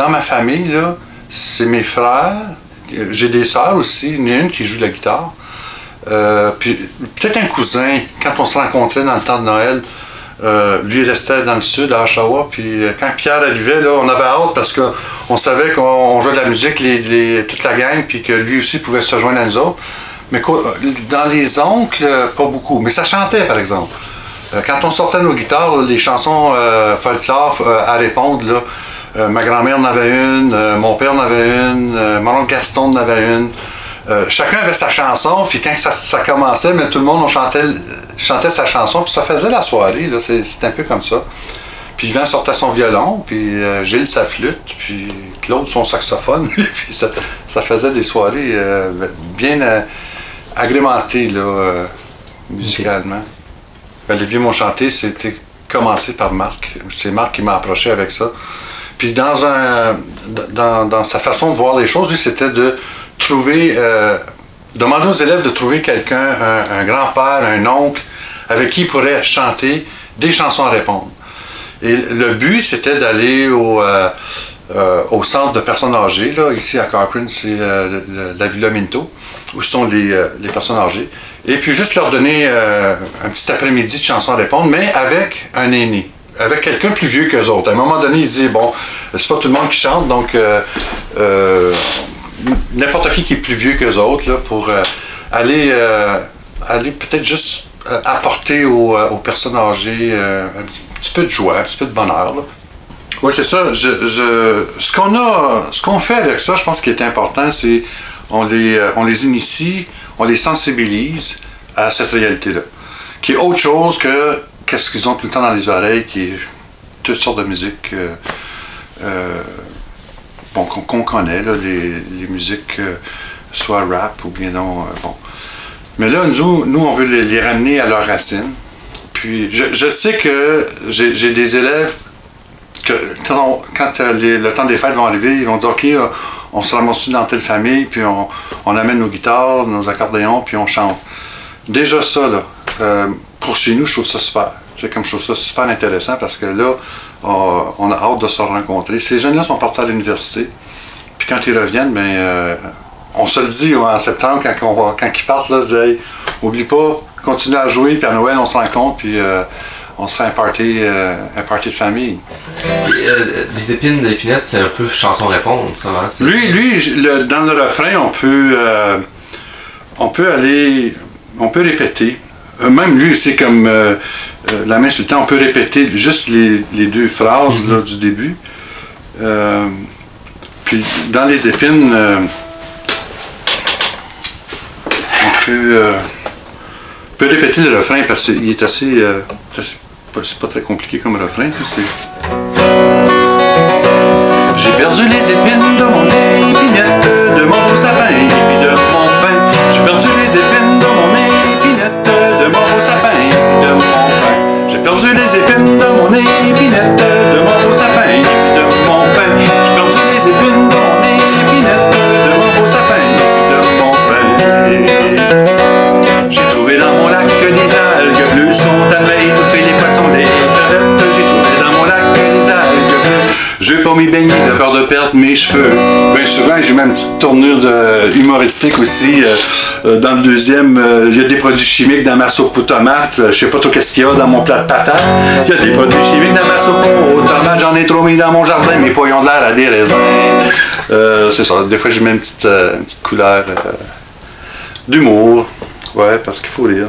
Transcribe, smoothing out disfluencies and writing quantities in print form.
dans ma famille, là, c'est mes frères. J'ai des sœurs aussi, il y en a une qui joue de la guitare. Puis peut-être un cousin, quand on se rencontrait dans le temps de Noël, lui il restait dans le sud, à Oshawa, puis quand Pierre arrivait, là, on avait hâte parce qu'on savait qu'on jouait de la musique, toute la gang, puis que lui aussi pouvait se joindre à nous autres. Mais dans les oncles, pas beaucoup. Mais ça chantait, par exemple. Quand on sortait nos guitares, là, les chansons folklore à répondre, là, ma grand-mère en avait une, mon père en avait une, mon oncle Gaston en avait une. Chacun avait sa chanson, puis quand ça commençait, mais tout le monde chantait sa chanson, puis ça faisait la soirée, c'était un peu comme ça. Puis Yvan sortait son violon, puis Gilles sa flûte, puis Claude son saxophone, puis ça faisait des soirées bien agrémentées là, musicalement. Okay. Les Vieux m'ont chanté, c'était commencé par Marc. C'est Marc qui m'a approché avec ça. Puis dans sa façon de voir les choses, lui, c'était de trouver, demander aux élèves de trouver quelqu'un, un grand-père, un oncle, avec qui ils pourraient chanter des chansons à répondre. Et le but, c'était d'aller au centre de personnes âgées, là, ici à Cochrane, c'est la Villa Minto, où sont les personnes âgées. Et puis juste leur donner un petit après-midi de chansons à répondre, mais avec un aîné, avec quelqu'un plus vieux qu'eux autres. À un moment donné, il dit, bon, c'est pas tout le monde qui chante, donc n'importe qui est plus vieux qu'eux autres, là, pour aller peut-être juste apporter aux personnes âgées un petit peu de joie, un petit peu de bonheur. Oui, c'est ça. Ce qu'on fait avec ça, je pense qu'il est important, c'est on les initie, on les sensibilise à cette réalité-là, qui est autre chose que qu'est-ce qu'ils ont tout le temps dans les oreilles, qui est toutes sortes de musiques bon, qu'on connaît, là, les musiques soit rap ou bien non. Bon. Mais là, nous on veut les ramener à leurs racines. Puis je sais que j'ai des élèves que quand le temps des fêtes va arriver, ils vont dire OK, on se ramasse dans telle famille, puis on amène nos guitares, nos accordéons, puis on chante. Déjà ça, là, pour chez nous, je trouve ça super. Comme je trouve ça super intéressant parce que là, on a hâte de se rencontrer. Ces jeunes-là sont partis à l'université, puis quand ils reviennent, ben, on se le dit en septembre, quand ils partent, là, hey, oublie pas, continue à jouer, puis à Noël, on se rencontre, puis on se fait un party de famille. Les épines d'épinettes, c'est un peu chanson-réponse, ça, hein? Lui, dans le refrain, on peut répéter. Même lui, c'est comme la main sur le temps, on peut répéter juste les deux phrases là, du début. Puis dans les épines, on peut répéter le refrain parce qu'il est assez. C'est pas très compliqué comme refrain. J'ai perdu les épines de mon épinette, de mon sapin et puis de mon pain. J'ai perdu les épines de mon épinette, de mon sapin et puis de mon pain. J'ai perdu les épines de mon épinette, de mon sapin et puis de mon pain. J'ai perdu les épines de mon épinette, de mon sapin et puis de mon pain. J'ai trouvé dans mon lac des algues bleues, sont à étouffer les poissons des crevettes. J'ai trouvé dans mon lac des algues bleues. Je vais pas m'y baigner de peur de perdre mes cheveux. Bien souvent, j'ai même une petite tournure humoristique aussi. Dans le deuxième, il y a des produits chimiques dans ma soupe aux tomates. Je sais pas trop qu'est-ce qu'il y a dans mon plat de patates. Il y a des produits chimiques dans ma soupe aux tomates. J'en ai trop mis dans mon jardin. Mes pois ont de l'air à des raisins. C'est ça. Des fois, j'ai même une petite couleur d'humour. Ouais, parce qu'il faut rire.